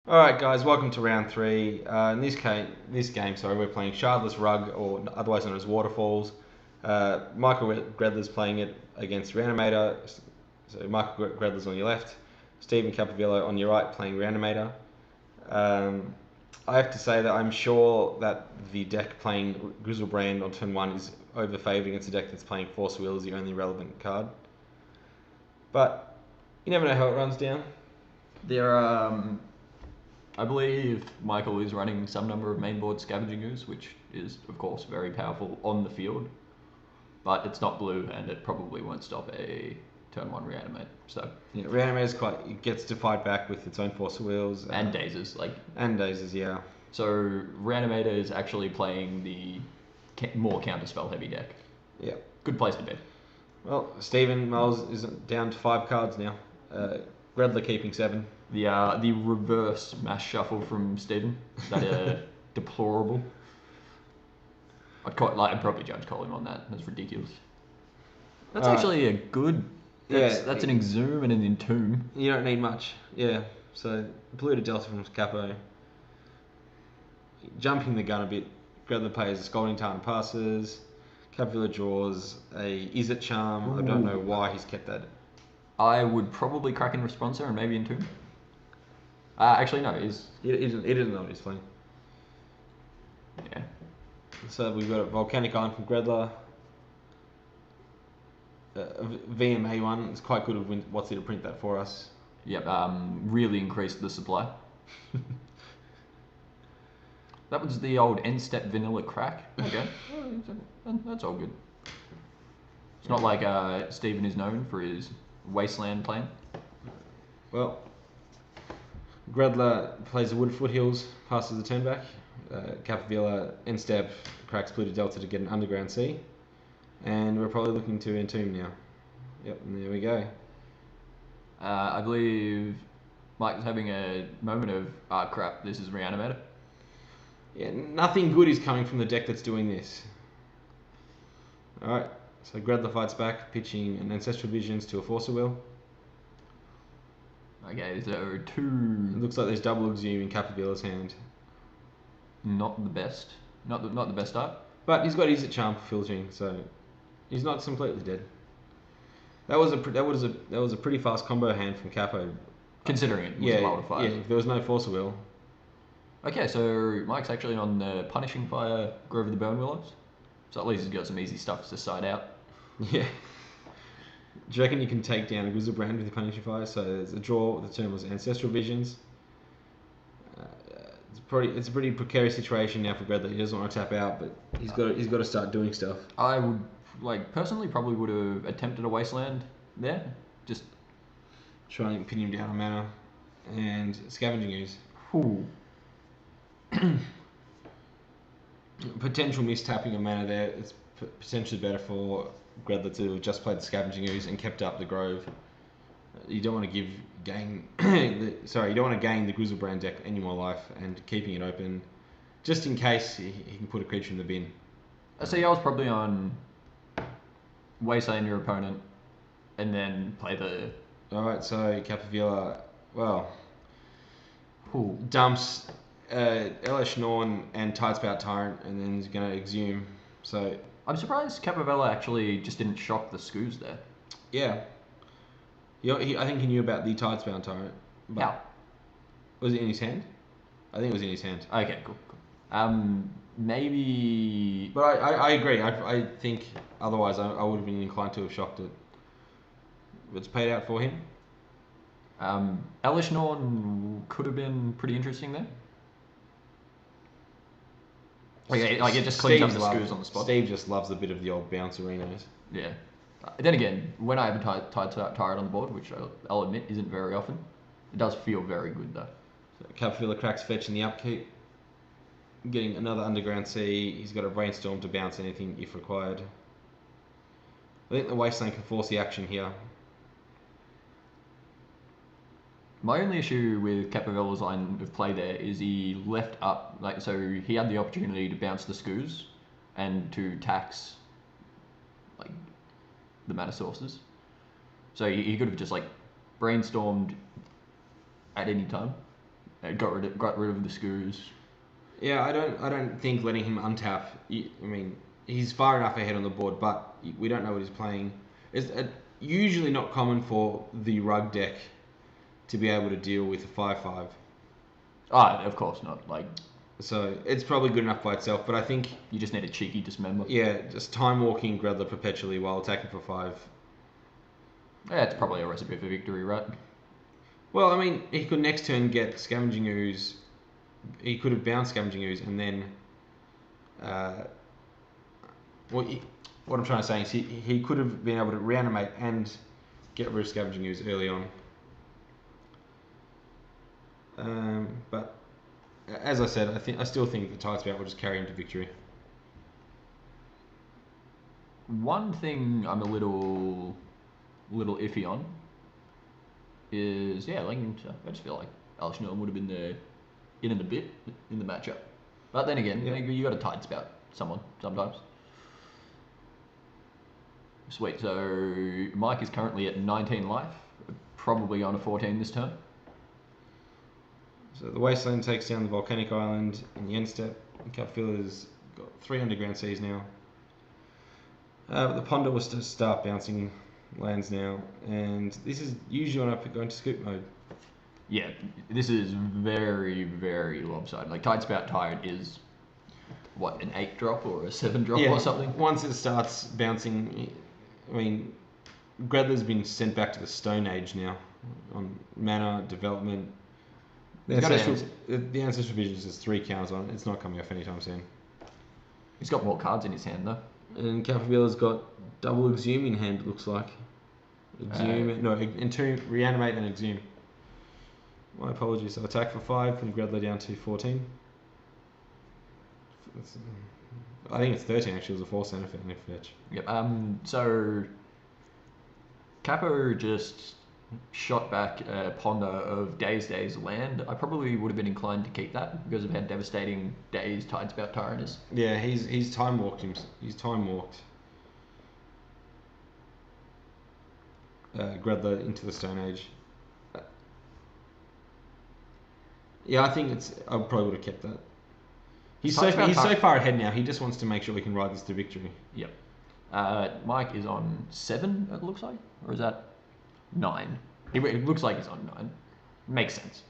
All right, guys, welcome to round three. In this game, we're playing Shardless Rug, or otherwise known as Waterfalls. Michael Gredler's playing it against Reanimator. So Michael Gredler's on your left, Stephen Capovilla on your right, playing Reanimator. I have to say that I'm sure that the deck playing Griselbrand on turn one is overfavored against the deck that's playing Force Will as the only relevant card. But you never know how it runs down. I believe Michael is running some number of mainboard Scavenging Ooze, which is, of course, very powerful on the field. But it's not blue, and it probably won't stop a turn one Reanimate. So yeah, Reanimator's it gets to fight back with its own Force Wheels. And Dazes. And Dazes, yeah. So Reanimator is actually playing the more counterspell heavy deck. Yeah. Good place to be. Well, Stephen Miles is down to 5 cards now. Gredler keeping 7. The reverse mass shuffle from Stephen. That deplorable. I'd probably judge call him on that. That's ridiculous. That's actually a good. That's an Exhume and an Entomb. You don't need much. Yeah. So blue to Delta from Capo. Jumping the gun a bit. Gredler plays Scalding Tarn passes. Capovilla draws a Is It Charm. Ooh. I don't know why he's kept that. I would probably crack in Responser and maybe Entomb. Actually, no. He doesn't know what he's playing. Yeah. So we've got a Volcanic Iron from Gredler. VMA one. It's quite good of What's to print that for us. Yep. Really increased the supply. That was the old end-step vanilla crack. Okay. That's all good. It's not like Stephen is known for his wasteland plan. Well, Gredler plays the Wood Foothills, passes the turn back. Capovilla end-step cracks blue to Delta to get an Underground Sea. And we're probably looking to Entomb now. Yep, and there we go. I believe Mike's having a moment of, crap, this is Reanimator. Yeah, nothing good is coming from the deck that's doing this. Alright, so Gredler fights back, pitching an Ancestral Visions to a Force of Will. Okay, so It looks like there's double Exhume in Capovilla's hand. Not the best. Not the best start. But he's got Is It Charm for filtering, so he's not completely dead. That was a pretty fast combo hand from Capo. Considering it was a multiplier. Yeah, there was no Force of Will. Okay, so Mike's actually on the Punishing Fire, Grove of the Burn Willows. So at least he's got some easy stuff to side out. Yeah. Do you reckon you can take down a Griselbrand with the Punishing Fire? So there's a draw. The term was Ancestral Visions. It's a pretty precarious situation now for Gredler. He doesn't want to tap out, but he's got to start doing stuff. I would personally probably would have attempted a Wasteland there. Just try and pin him down on mana and Scavenging Ooze. Ooh. Potential mistapping of mana there. It's potentially better for Gredler to have just played the Scavenging Ooze and kept up the Grove. You don't want to gain the Griselbrand deck any more life, and keeping it open just in case he can put a creature in the bin. See, I was probably on Wasteland your opponent and then play the... Alright, so Capovilla, dumps Elish Norn and Tidespout Tyrant, and then he's going to Exhume. So I'm surprised Capovilla actually just didn't shock the Scoos there. Yeah. I think he knew about the Tidespout Tyrant. Yeah. Was it in his hand? I think it was in his hand. Okay, cool. Maybe... But I agree. I think otherwise I would have been inclined to have shocked it. It's paid out for him. Elish Norn could have been pretty interesting there. It just cleans up the Scoos on the spot. Steve just loves a bit of the old bounce arenas. Yeah. Then again, when I have a Tidespout Tyrant on the board, which I'll admit isn't very often, it does feel very good though. So Capovilla cracks fetch in the upkeep. Getting another Underground Sea. He's got a Brainstorm to bounce anything if required. I think the Wasteland can force the action here. My only issue with Capovilla's line of play there is he left up, so he had the opportunity to bounce the Scoos and to tax the mana sources. So he could have just brainstormed at any time Got rid of the Scoos. Yeah, I don't think letting him untap. I mean, he's far enough ahead on the board, but we don't know what he's playing. It's usually not common for the rug deck to be able to deal with a 5/5. Ah, of course not. Like, So it's probably good enough by itself, but I think you just need a cheeky dismember. yeah, just time walking Gredler perpetually while attacking for 5. Yeah, it's probably a recipe for victory, right? Well, I mean, he could next turn get Scavenging Ooze. He could have bounced Scavenging Ooze and then. What I'm trying to say is he could have been able to reanimate and get rid of Scavenging Ooze early on. But as I said, I still think the Tidespout will just carry him to victory. One thing I'm a little iffy on is like I just feel like Alex Newland would have been there in the bit in the matchup, but then again, you got to Tidespout someone sometimes. Sweet. So Mike is currently at 19 life, probably on a 14 this turn. So the Wasteland takes down the Volcanic Island in the end step. Capovilla's got 3 underground seas now. But the Ponder was to start bouncing lands now, and this is usually when I go into scoop mode. Yeah, this is very, very lopsided. Like Tidespout Tyrant is, what, an 8 drop or a 7 drop or something? Once it starts bouncing, I mean, Gredler's been sent back to the Stone Age now on mana, development. The Ancestral Visions has 3 counters on it. It's not coming off anytime soon. He's got more cards in his hand though. And Capovilla's got double Exhume in hand, it looks like. And 2 Reanimate and Exhume. My apologies. So attack for 5 from Gredler down to 14. I think it's 13 actually. It was a 4 center for fetch. Yep. So Capo just shot back a Ponder of Days land. I probably would have been inclined to keep that because of how devastating Days Tidespout Tyrant is. Yeah, he's time walked him. He's time walked Gredler into the Stone Age. Yeah, I think I probably would have kept that. He's so far ahead now. He just wants to make sure we can ride this to victory. Yep. Mike is on 7. It looks like, or is that 9? It looks like he's on 9. Makes sense.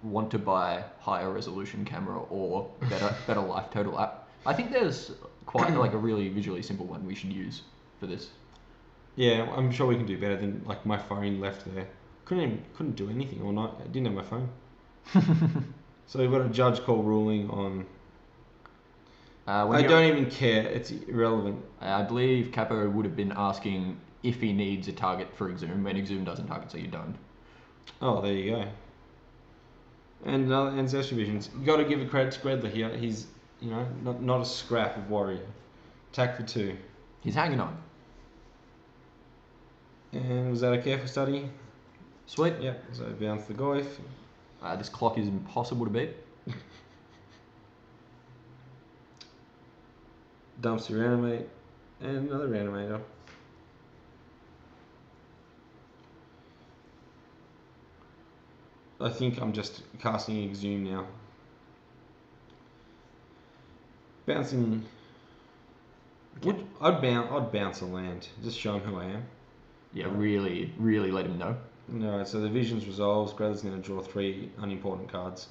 Want to buy higher resolution camera or better life total app? I think there's quite like a really visually simple one we should use for this. Yeah, I'm sure we can do better than like my phone left there. Couldn't do anything all night. I didn't have my phone. So we've got a judge call ruling on. I don't even care. It's irrelevant. I believe Capo would have been asking if he needs a target for Exhume when Exhume doesn't target, so you don't. Oh, there you go. And another Ancestral Visions. You got to give a credit to Gredler here. He's not a scrap of warrior. Attack for 2. He's hanging on. And was that a careful study? Sweet. Yeah. So bounce the Goyf. This clock is impossible to beat. Dumps to Reanimate. And another Reanimator. I think I'm just casting Exhume now. Bouncing. I'd bounce a land. Just show him who I am. Yeah, really, really let him know. Alright, so the Visions resolves. Gredler's going to draw 3 unimportant cards.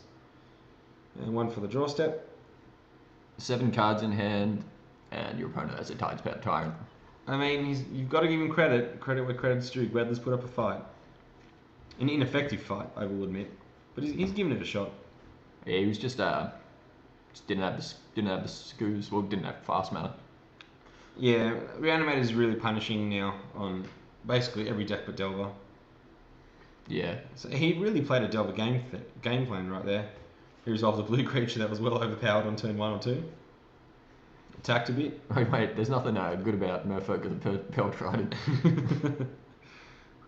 And 1 for the draw step. 7 cards in hand, and your opponent has a Tidespout Tyrant. I mean, you've got to give him credit. Credit where credit's due. Gredler's put up a fight. An ineffective fight, I will admit. But he's given it a shot. Yeah, he was just didn't have the Scoos, well, didn't have fast mana. Yeah, Reanimator is really punishing now on basically every deck but Delver. Yeah. So he really played a Delver game plan right there. He resolved a blue creature that was well overpowered on turn 1 or 2. Attacked a bit. Wait, there's nothing good about Merfolk with a Pearl Trident.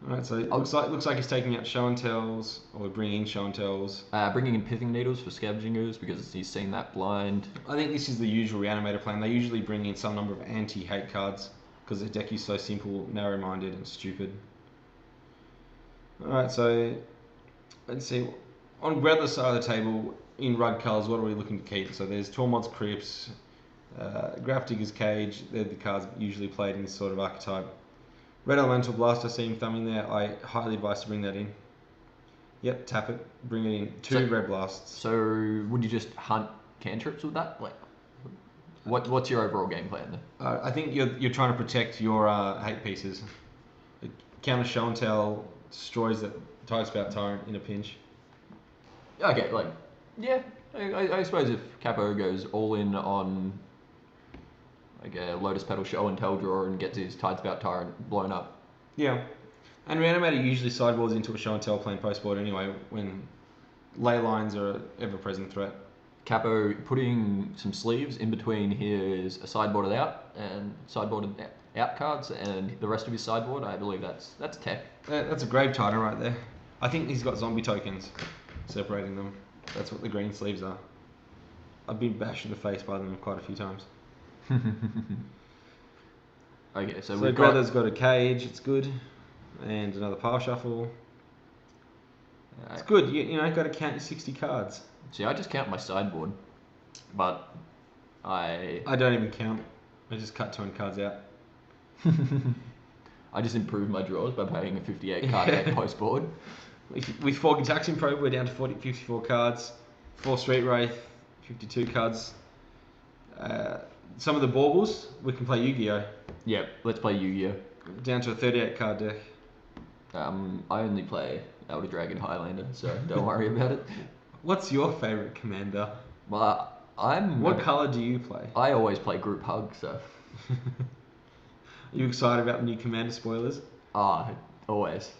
Alright, so it looks like he's taking out Show and Tells, or bringing in Show and Tells. Bringing in Pithing Needles for Scavenging Ooze because he's seen that blind. I think this is the usual Reanimator plan. They usually bring in some number of anti-hate cards because their deck is so simple, narrow-minded, and stupid. Alright, so let's see. On Gredler's side of the table, in Rug colours, what are we looking to keep? So there's Tormod's Crypts, Grafdigger's Cage. They're the cards usually played in this sort of archetype. Red Elemental Blast, I see him thumbing there. I highly advise to bring that in. Yep, tap it, bring it in. Two Red Blasts. So would you just hunt cantrips with that? Like, what's your overall game plan there? I think you're trying to protect your hate pieces. Counter Show and Tell destroys the Tidespout Tyrant in a pinch. Okay, like, yeah, I suppose if Capo goes all in on like a Lotus Petal Show and Tell draw and gets his Tidespout Tyrant blown up. Yeah. And Reanimator usually sideboards into a Show and Tell playing postboard anyway when ley lines are an ever-present threat. Capo putting some sleeves in between his sideboarded out and sideboarded out cards and the rest of his sideboard. I believe that's tech. That's a Grave Titan right there. I think he's got zombie tokens separating them. That's what the green sleeves are. I've been bashed in the face by them quite a few times. Okay, so we've got a cage, it's good. And another pile shuffle. It's good, you know, got to count your 60 cards. See, I just count my sideboard, but I don't even count. I just cut 200 cards out. I just improve my draws by playing a 58 card deck postboard. With 4 Gitaxian Probe, we're down to 54 cards. 4 Street Wraith, 52 cards. Some of the baubles, we can play Yu-Gi-Oh! Yep, let's play Yu-Gi-Oh! Down to a 38 card deck. I only play Elder Dragon Highlander, so don't worry about it. What's your favourite commander? Well, What colour do you play? I always play Group Hug, so. Are you excited about the new commander spoilers? Always.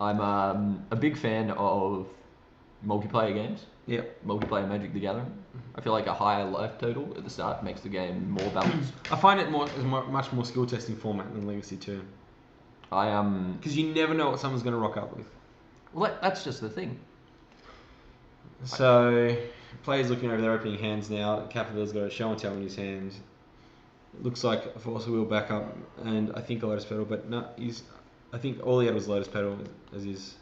I'm a big fan of multiplayer games. Yep. Multiplayer Magic the Gathering. I feel like a higher life total at the start makes the game more balanced. I find it much more skill testing format than Legacy 2. Because you never know what someone's going to rock up with. Well, that's just the thing. So, players looking over their opening hands now. Capovilla's got a Show and Tell in his hand. It looks like a Force of Will backup, and I think a Lotus Petal, but no, I think all he had was Lotus Petal as his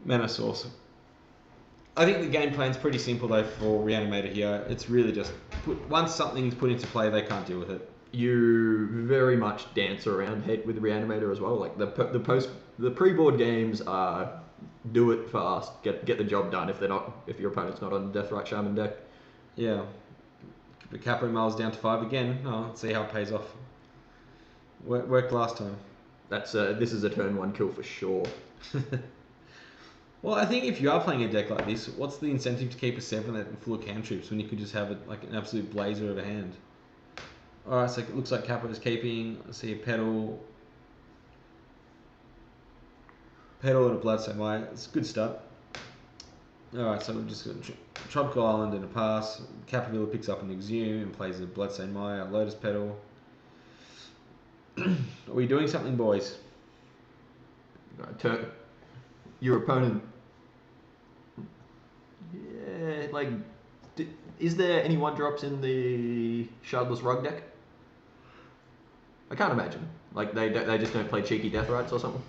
mana source. I think the game plan's pretty simple though for Reanimator here. It's really just once something's put into play, they can't deal with it. You very much dance around head with Reanimator as well. Like the pre-board games are do it fast, get the job done. If your opponent's not on the Deathrite Shaman deck. Yeah, the Capo Miles down to 5 again. Let's see how it pays off. Worked last time. This is a turn 1 kill for sure. Well, I think if you are playing a deck like this, what's the incentive to keep a 7 full of cantrips when you could just have it like an absolute blazer of a hand? Alright, so it looks like Capo is keeping. I see a Petal and a Bloodstone Mire. It's a good start. Alright, so we're just got Tropical Island and a pass. Capovilla picks up an Exhume and plays a Bloodstone Mire, Lotus Petal. Are we doing something, boys? Your opponent. Yeah, like, is there any 1-drops in the Shardless Rug deck? I can't imagine. Like they just don't play cheeky Deathrites or something.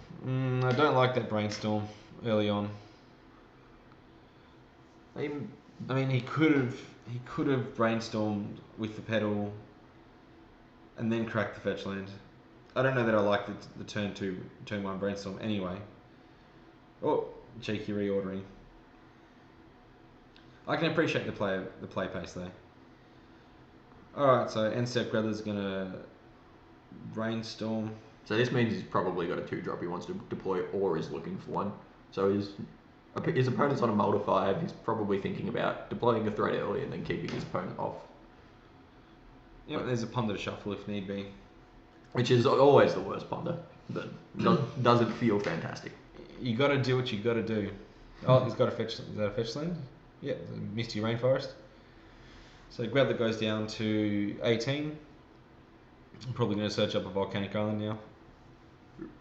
I don't like that Brainstorm early on. I mean, he could have brainstormed with the Petal, and then cracked the fetch land. I don't know that I like the turn 1 brainstorm anyway. Oh, cheeky reordering. I can appreciate the play pace though. Alright, so end step Gredler's gonna brainstorm. So this means he's probably got a 2-drop he wants to deploy or is looking for one. So his opponent's on a Mulder 5, he's probably thinking about deploying a threat early and then keeping his opponent off. Yeah, there's a Ponder to shuffle if need be. Which is always the worst Ponder, but doesn't feel fantastic. You gotta do what you gotta do. Oh, he's got a fetch. Is that a fetch land? Yeah, Misty Rainforest. So Gredler goes down to 18. I'm probably going to search up a Volcanic Island now.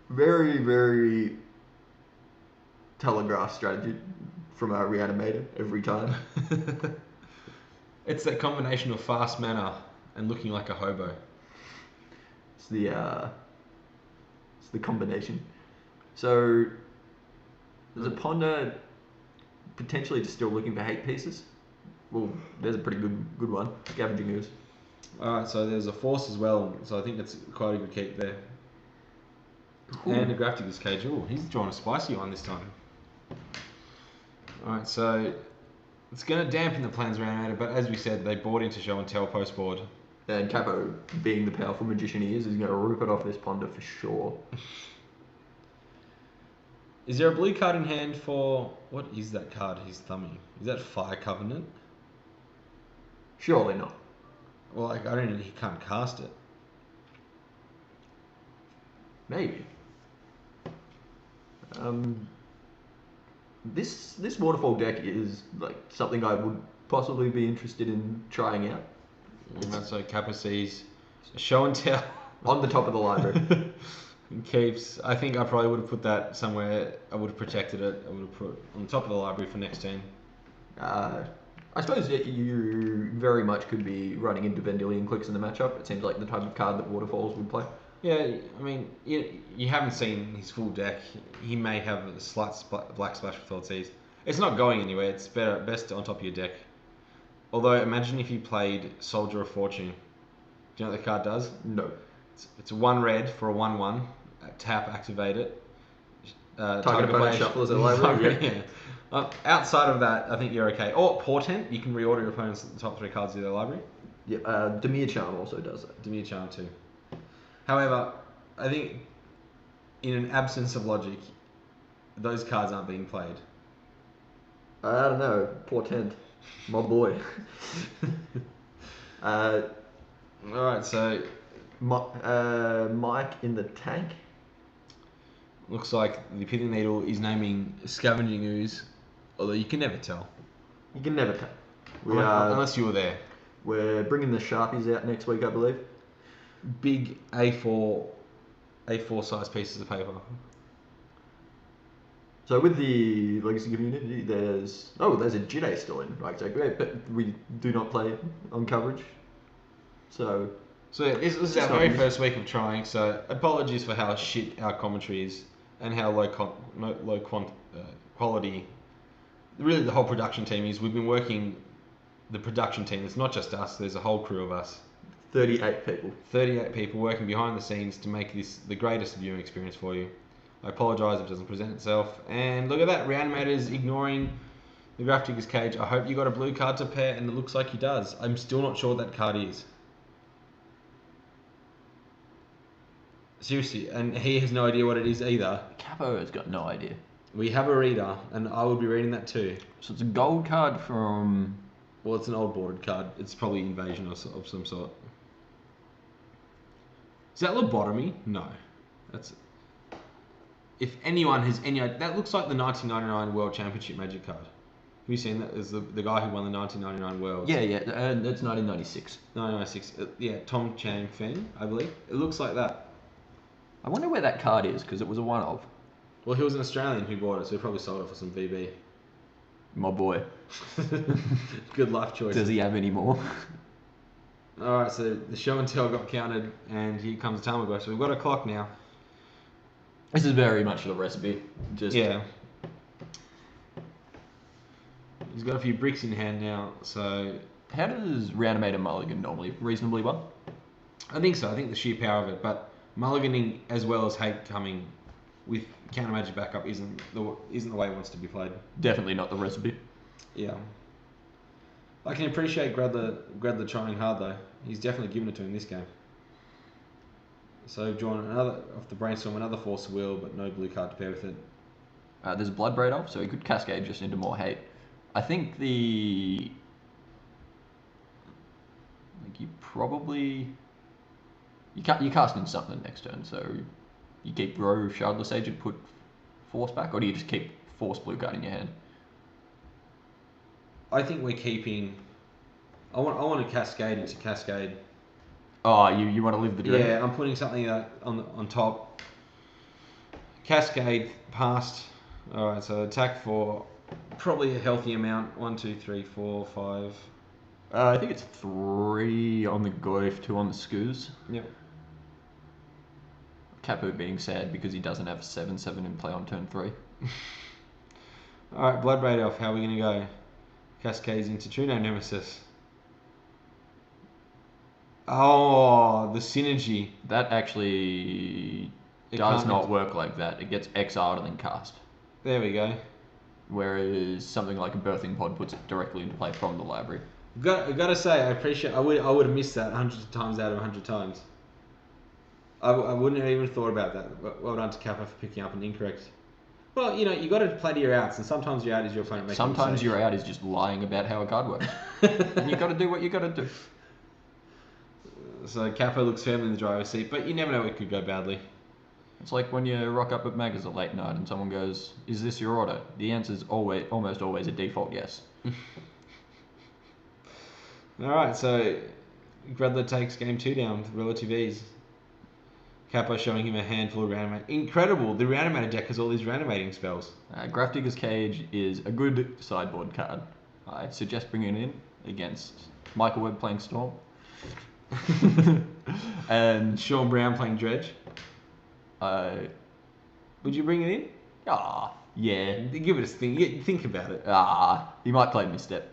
Very, very telegraph strategy from our Reanimator every time. It's that combination of fast mana and looking like a hobo. It's the combination. So There's a ponder potentially just still looking for hate pieces. Well, there's a pretty good one. Scavenging Ooze. Alright, so there's a force as well, so I think that's quite a good keep there. Ooh. And a Grafticus Cage. Ooh, he's drawn a spicy one this time. Alright, so it's going to dampen the plans Reanimator, but as we said, they bought into show and tell post board. And Capo, being the powerful magician he is going to rip it off this ponder for sure. Is there a blue card in hand for... What is that card he's thumbing? Is that Fire Covenant? Surely not. Well, like, I don't know, he can't cast it. Maybe. This waterfall deck is like something I would possibly be interested in trying out. So Kappa sees a show and tell On the top of the library. and keeps. I think I probably would have put that somewhere. I would have protected it. I would have put it on the top of the library for next turn. I suppose you very much could be running into Vendilion Clicks in the matchup. It seems like the type of card that Waterfalls would play. Yeah, I mean, you haven't seen his full deck. He may have a slight black splash with Thought Seize. It's not going anywhere. It's best on top of your deck. Although, imagine if you played Soldier of Fortune. Do you know what the card does? No. It's 1 red for a 1/1. Tap, activate it. Target opponent shuffles at library. Yeah. Outside of that, I think you're okay. Or Portent, you can reorder your opponent's top 3 cards of their library. Yeah, Demir Charm also does that. Demir Charm too. However, I think in an absence of logic, those cards aren't being played. I don't know. Portent. My boy. Alright, so Mike in the tank. Looks like the Pithing Needle is naming Scavenging Ooze, although you can never tell. You can never tell. Unless you were there. We're bringing the Sharpies out next week, I believe. Big A4 size pieces of paper. So with the Legacy community, there's a Jide still in, right? So great, but we do not play on coverage. So yeah, this is our very first week of trying. So apologies for how shit our commentary is and how low quality. Really, the whole production team is. We've been working. The production team. It's not just us. There's a whole crew of us. 38 people. 38 people working behind the scenes to make this the greatest viewing experience for you. I apologise if it doesn't present itself. And look at that, Reanimator is ignoring the Grafticus Cage. I hope you got a blue card to pair, and it looks like he does. I'm still not sure what that card is. Seriously, and he has no idea what it is either. Capo has got no idea. We have a reader, and I will be reading that too. So it's a gold card from... Well, it's an old boarded card. It's probably Invasion of some sort. Is that lobotomy? No. That's... If anyone has any... That looks like the 1999 World Championship Magic card. Have you seen that? Is the guy who won the 1999 Worlds? Yeah, that's 1996. 1996. Yeah, Tom Chang fan, I believe. It looks like that. I wonder where that card is, because it was a one-of. Well, he was an Australian who bought it, so he probably sold it for some VB. My boy. Good life choice. Does he have any more? Alright, so the show and tell got counted, and here comes the Tamagotchi. So we've got a clock now. This is very much the recipe. Yeah. He's got a few bricks in hand now, so... How does Reanimator mulligan normally? Reasonably well? I think so. I think the sheer power of it, but mulliganing as well as hate coming with counter magic backup isn't the way it wants to be played. Definitely not the recipe. Yeah. I can appreciate Gredler trying hard though. He's definitely given it to him this game. So drawn another off the brainstorm, another Force of Will, but no blue card to pair with it. There's a Bloodbraid off, so he could Cascade just into more hate. I think you probably... You cast in something next turn, so you keep Row Shardless Age and put Force back, or do you just keep Force blue card in your hand? I think we're keeping... I want to Cascade into Cascade. Oh, you want to live the dream? Yeah, I'm putting something on top. Cascade past. Alright, so attack for probably a healthy amount. 1, 2, 3, 4, 5. I think it's 3 on the Goif, 2 on the Skoos. Yep. Capo being sad because he doesn't have 7/7 in play on turn 3. Alright, Bloodbraid Elf, how are we going to go? Cascades into True Name Nemesis. Oh, the synergy. That actually It does can't not ex- work like that. It gets exiled and then cast. There we go. Whereas something like a Birthing Pod puts it directly into play from the library. I've got to say, I would have missed that 100 times out of 100 times. I wouldn't have even thought about that. Well done to Kappa for picking up an incorrect. Well, you got to play to your outs, and sometimes your out is your opponent making Sometimes mistakes. your out is just lying about how a card works. And you got to do what you got to do. So Kappa looks firmly in the driver's seat, but you never know it could go badly. It's like when you rock up at Maggers at late night and someone goes, "Is this your order?" The answer is almost always a default yes. Alright, so Gredler takes game 2 down with relative ease. Kappa showing him a handful of Reanimator. Incredible! The Reanimator deck has all these reanimating spells. Grafdigger's Cage is a good sideboard card. I suggest bringing it in against Michael Webb playing Storm. And Sean Brown playing Dredge. Would you bring it in? Yeah. Give it a thing. Think about it. He might play Misstep.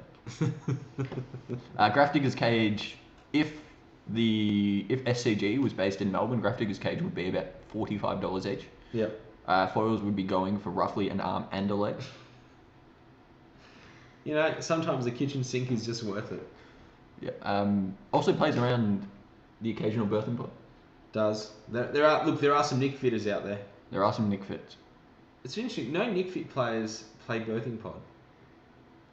Grafdigger's Cage, if SCG was based in Melbourne, Grafdigger's Cage would be about $45 each. Yep. Foils would be going for roughly an arm and a leg. Sometimes the kitchen sink is just worth it. Yeah. Also plays around the occasional Birthing Pod. Does. There are some Nick Fitters out there. There are some Nick Fits. It's interesting. No Nick Fit players play Birthing Pod.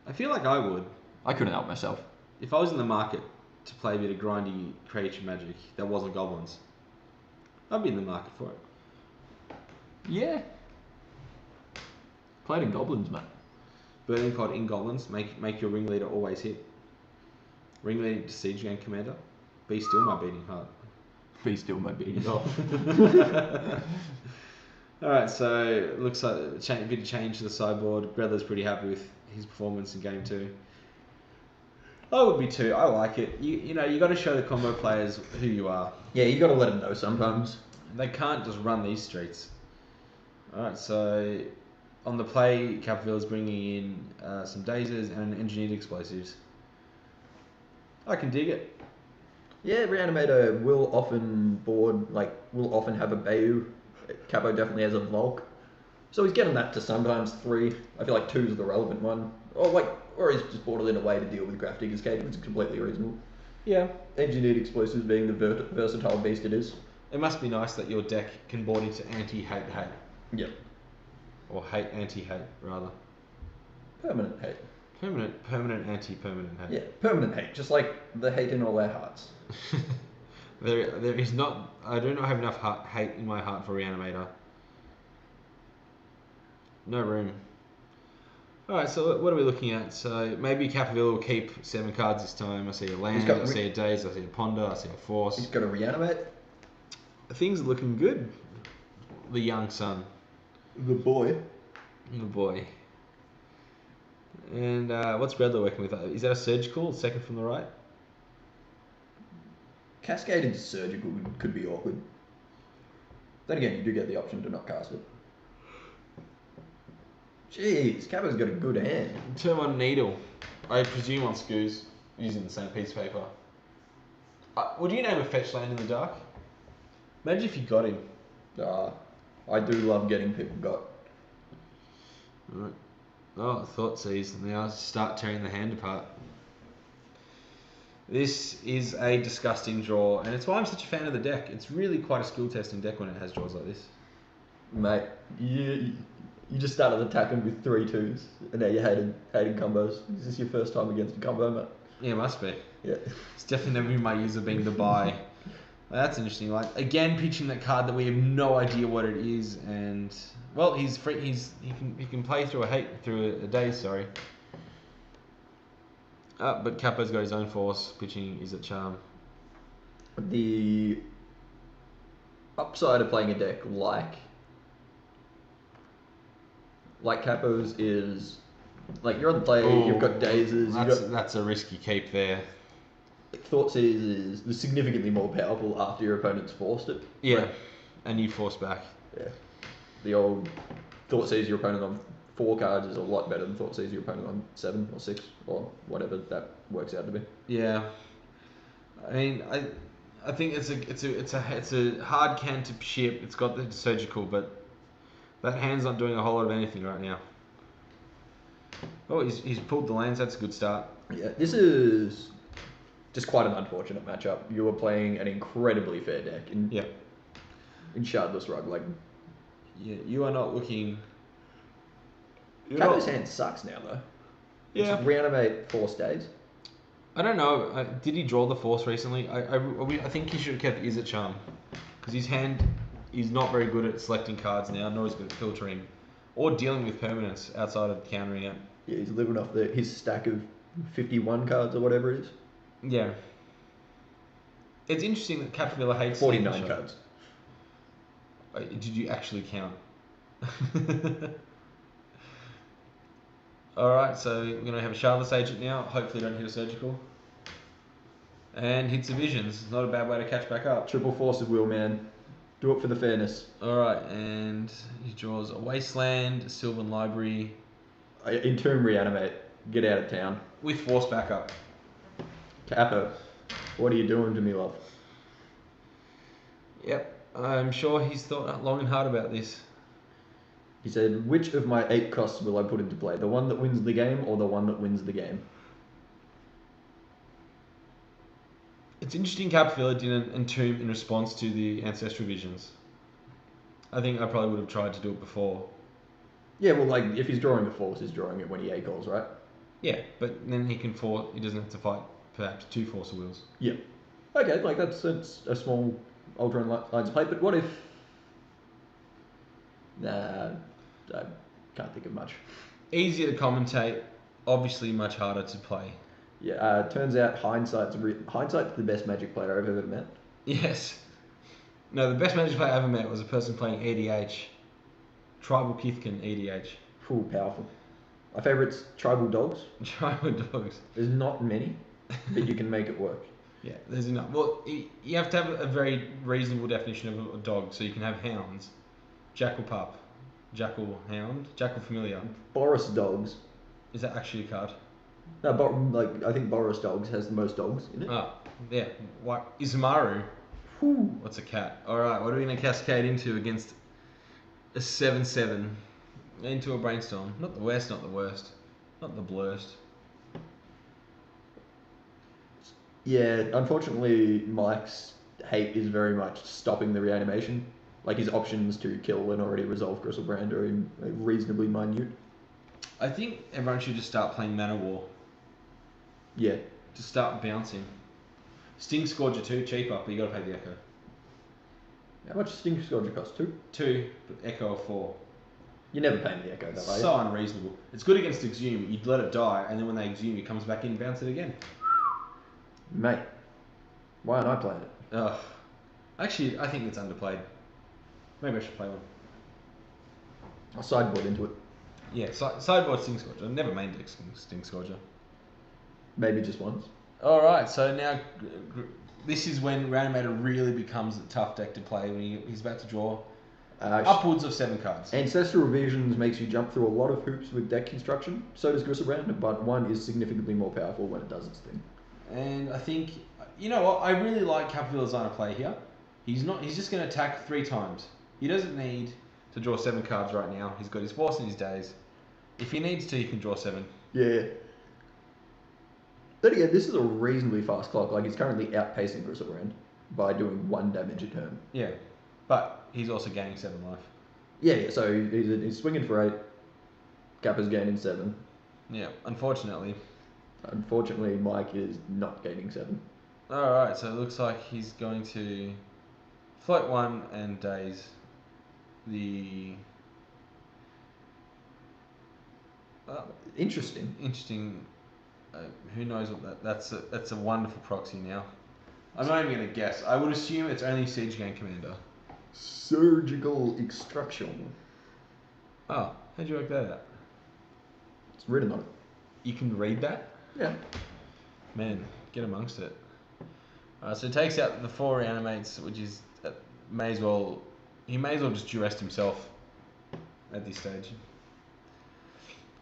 I feel like I would. I couldn't help myself. If I was in the market to play a bit of grindy creature magic that wasn't goblins, I'd be in the market for it. Yeah. Played in Goblins, mate. Birthing Pod in goblins, make your ringleader always hit. Ringleader to siege game commander. Be still my beating heart. Be still my beating heart. Alright, so looks like a bit of change to the sideboard. Gredler's pretty happy with his performance in game 2. I would be too. I like it. You got to show the combo players who you are. Yeah, you got to let them know sometimes. They can't just run these streets. Alright, so on the play, Capovilla's bringing in some dazers and engineered explosives. I can dig it. Yeah, Reanimator will often have a Bayou. Capo definitely has a Volk. So he's getting that to sometimes 3. I feel like 2 is the relevant one. Or he's just bought it in a way to deal with Grafdigger's Cage, which is completely reasonable. Yeah. Engineered explosives being the versatile beast it is. It must be nice that your deck can board into anti-hate. Yep. Or hate anti-hate, rather. Permanent hate. Permanent anti-permanent hate. Yeah, permanent hate, just like the hate in all our hearts. There is not. I do not have enough hate in my heart for Reanimator. No room. Alright, so what are we looking at? So maybe Capovilla will keep 7 cards this time. I see a land, I see a daze, I see a ponder, I see a force. He's got to reanimate. Things are looking good. The young son. The boy. The boy. And what's Gredler working with? Is that a surgical? Second from the right? Cascade into surgical could be awkward. Then again, you do get the option to not cast it. Jeez, Capo's got a good hand. Turn on Needle. I presume on Scoos, using the same piece of paper. Would you name a fetch land in the dark? Imagine if you got him. I do love getting people got. Right. Oh, Thoughtseize. Now start tearing the hand apart. This is a disgusting draw, and it's why I'm such a fan of the deck. It's really quite a skill testing deck when it has draws like this. Mate, you just started attacking with 3-2s, and now you're hating combos. Is this your first time against a combo, mate? Yeah, it must be. Yeah. It's definitely never been my user being the buy. That's interesting. Like, again, pitching that card that we have no idea what it is, and well, he's free. He can play through a day. Sorry. But Capo's got his own force. Pitching is a charm. The upside of playing a deck like Capo's is, like, you're on the play, you've got dazes, that's a risky keep there. Thoughtseize is significantly more powerful after your opponent's forced it. Yeah, right. And you force back. Yeah. The old Thoughtseize your opponent on 4 cards is a lot better than Thought Seize your opponent on 7 or 6 or whatever that works out to be. Yeah. I mean, I think it's a hard can to ship. It's got the surgical, but that hand's not doing a whole lot of anything right now. Oh, he's pulled the lands. That's a good start. Yeah, this is just quite an unfortunate matchup. You were playing an incredibly fair deck in Shardless Rug. Like, yeah, you are not looking. Capo's hand sucks now though. Yeah. Just reanimate Force Days. I don't know. Did he draw the Force recently? I think he should have kept Izzet Charm, because his hand is not very good at selecting cards now, nor is good at filtering or dealing with permanents outside of countering it. Yeah, he's living off his stack of 51 cards or whatever it is. Yeah. It's interesting that Capovilla hates 49 cards. Did you actually count? Alright, so we're going to have a Shardless Agent now. Hopefully don't hit a surgical. And hits the Visions. Not a bad way to catch back up. Triple Force of Will, man. Do it for the fairness. Alright, and he draws a Wasteland, Sylvan Library. Entomb Reanimate. Get out of town. With Force backup. Capo, what are you doing to me, love? Yep, I'm sure he's thought long and hard about this. He said, which of my 8 costs will I put into play? The one that wins the game or the one that wins the game? It's interesting Capovilla didn't entomb in response to the Ancestral Visions. I think I probably would have tried to do it before. Yeah, well, like, if he's drawing a Force, he's drawing it when he A-calls, right? Yeah, but then he doesn't have to fight perhaps 2 Force of Wills. Yeah. Okay, like, that's a small alter and lines of play, but what if... Nah, I can't think of much. Easier to commentate, obviously much harder to play. Yeah, turns out Hindsight's the best Magic player I've ever met. Yes. No, the best Magic player I ever met was a person playing EDH. Tribal Kithkin EDH. Ooh, powerful. My favourite's Tribal Dogs. Tribal Dogs. There's not many, but you can make it work. Yeah, there's enough. Well, you have to have a very reasonable definition of a dog, so you can have hounds. Jackal Pup. Jackal Hound. Jackal Familiar. Boris Dogs. Is that actually a card? No, I think Boris Dogs has the most dogs in it. Ah, yeah. What? Izumaru. Whew. What's a cat? Alright, what are we going to cascade into against a 7/7? Into a Brainstorm. Not the worst, not the worst. Not the blurst. Yeah, unfortunately, Mike's hate is very much stopping the reanimation. Like, his options to kill and already resolve Griselbrand are reasonably minute. I think everyone should just start playing Mana War. Yeah. Just start bouncing. Sting Scourger 2, cheaper, but you gotta pay the Echo. How much does Sting Scourger cost? 2? 2, but Echo of 4. You're never paying the Echo, though, are you? So unreasonable. It's good against Exhume. You'd let it die, and then when they Exhume, it comes back in and bounce it again. Mate, why aren't I playing it? Ugh. Actually, I think it's underplayed. Maybe I should play one. I'll sideboard into it. Yeah, sideboard Sting Scourger. I've never main deck Sting Scourger. Maybe just once. Alright, so now this is when Reanimator really becomes a tough deck to play, when he's about to draw upwards of 7 cards. Ancestral Revisions makes you jump through a lot of hoops with deck construction. So does Griselbrand, but one is significantly more powerful when it does its thing. And I think, you know what, I really like Capovilla's line of play here. He's just going to attack 3 times. He doesn't need to draw 7 cards right now. He's got his Force in his days. If he needs to, he can draw 7. Yeah. Then again, this is a reasonably fast clock. Like, he's currently outpacing Griselbrand by doing 1 damage a turn. Yeah, but he's also gaining 7 life. Yeah, so he's swinging for 8. Kappa's gaining 7. Yeah, unfortunately. Unfortunately, Mike is not gaining 7. Alright, so it looks like he's going to float 1 and daze the... Interesting. Who knows what that's a wonderful proxy now. I'm not even going to guess. I would assume it's only Siege Gang Commander. Surgical Extraction. Oh, how'd you work that out? It's written on it. You can read that? Yeah. Man, get amongst it. So it takes out the 4 Reanimates, which is he may as well just duress himself at this stage.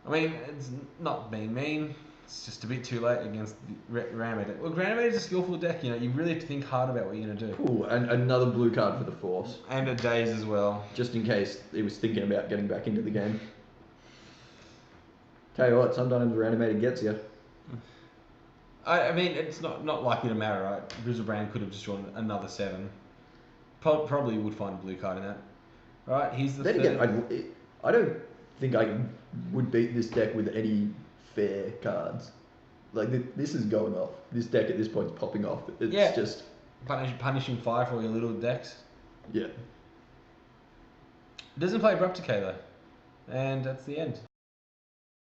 I mean, it's not being mean. It's just a bit too late against the Reanimator. Well, Reanimator's a skillful deck. You know, you really have to think hard about what you're going to do. Ooh, and another blue card for the Force. And a Daze as well. Just in case he was thinking about getting back into the game. Tell you what, sometimes Reanimator gets you. I mean, it's not likely to matter, right? Griselbrand could have just drawn another 7. Probably would find a blue card in that. Right, here's the Then third. again, I don't think I would beat this deck with any fair cards. Like, this is going off. This deck at this point is popping off. It's just... Punishing fire for all your little decks. Yeah. It doesn't play Abrupt Decay, though. And that's the end.